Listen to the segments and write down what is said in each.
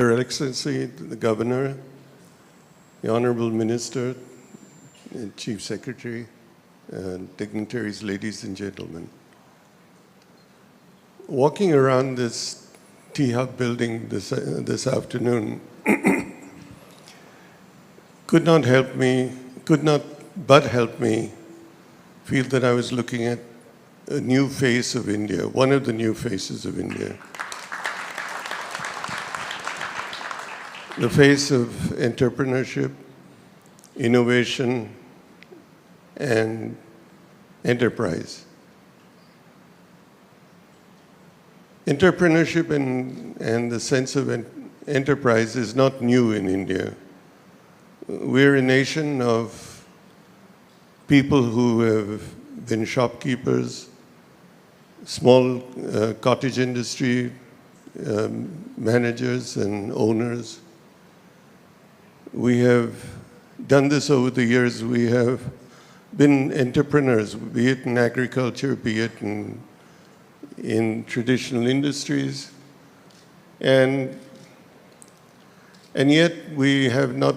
Your Excellency, the Governor, the Honorable Minister, and Chief Secretary, dignitaries, ladies and gentlemen. Walking around this T-Hub building this afternoon could not but help me feel that I was looking at a new face of India, one of the new faces of India. The face of entrepreneurship, innovation, and enterprise. Entrepreneurship and the sense of enterprise is not new in India. We're a nation of people who have been shopkeepers, small cottage industry managers and owners. We have done this over the years. We have been entrepreneurs, be it in agriculture, be it in traditional industries. And yet we have not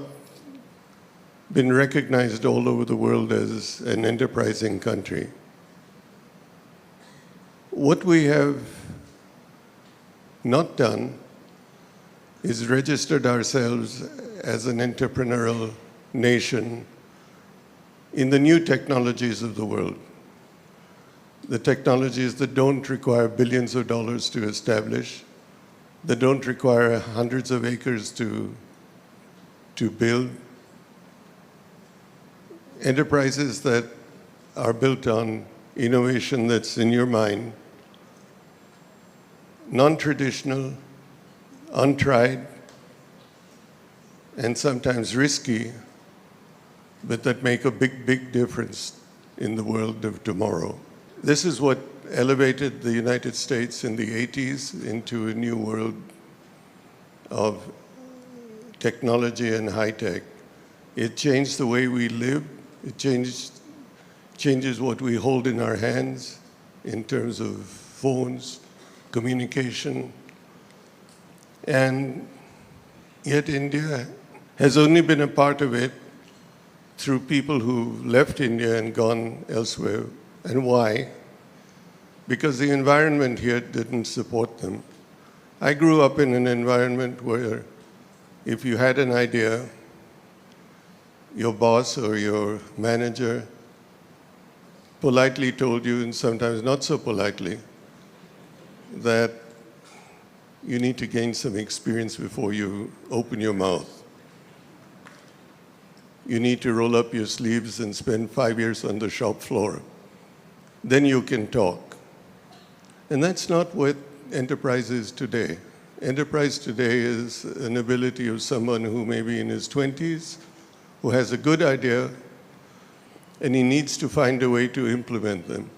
been recognized all over the world as an enterprising country. What we have not done is registered ourselves as an entrepreneurial nation in the new technologies of the world. The technologies that don't require billions of dollars to establish, that don't require hundreds of acres to build. Enterprises that are built on innovation that's in your mind, non-traditional, untried, and sometimes risky, but that make a big, big difference in the world of tomorrow. This is what elevated the United States in the 80s into a new world of technology and high tech. It changed the way we live. It changes what we hold in our hands in terms of phones, communication. And yet India has only been a part of it through people who left India and gone elsewhere. And why? Because the environment here didn't support them. I grew up in an environment where if you had an idea, your boss or your manager politely told you, and sometimes not so politely, that you need to gain some experience before you open your mouth. You need to roll up your sleeves and spend 5 years on the shop floor. Then you can talk. And that's not what enterprise is today. Enterprise today is an ability of someone who may be in his 20s, who has a good idea, and he needs to find a way to implement them.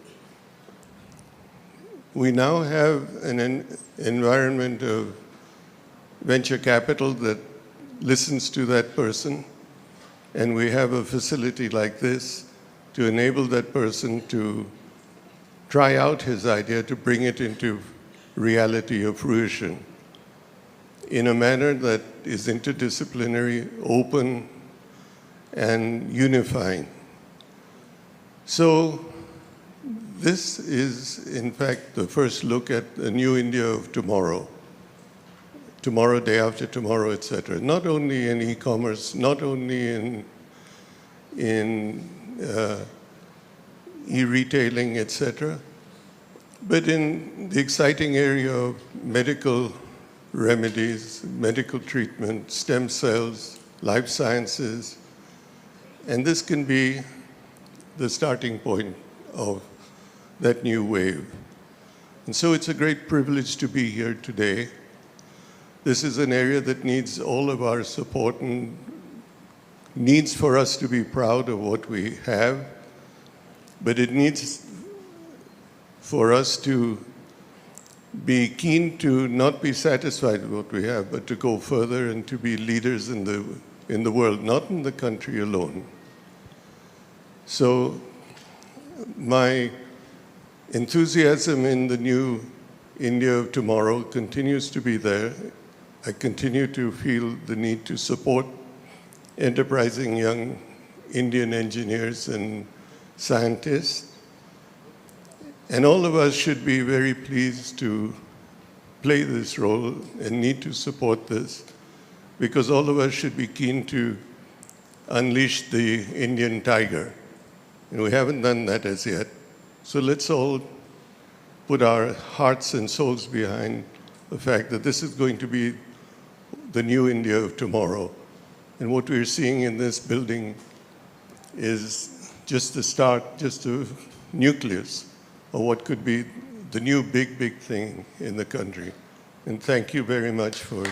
We now have an environment of venture capital that listens to that person, and we have a facility like this to enable that person to try out his idea, to bring it into reality or fruition in a manner that is interdisciplinary, open, and unifying. So this is, in fact, the first look at the new India of tomorrow. Tomorrow, day after tomorrow, etc. Not only in e-commerce, not only in e-retailing, etc., but in the exciting area of medical remedies, medical treatment, stem cells, life sciences, and this can be the starting point of that new wave. And so it's a great privilege to be here today. This is an area that needs all of our support and needs for us to be proud of what we have, but it needs for us to be keen to not be satisfied with what we have, but to go further and to be leaders in the world, not in the country alone. So my enthusiasm in the new India of tomorrow continues to be there. I continue to feel the need to support enterprising young Indian engineers and scientists. And all of us should be very pleased to play this role and need to support this, because all of us should be keen to unleash the Indian tiger. And we haven't done that as yet. So let's all put our hearts and souls behind the fact that this is going to be the new India of tomorrow. And what we're seeing in this building is just the start, just a nucleus of what could be the new big, big thing in the country. And thank you very much for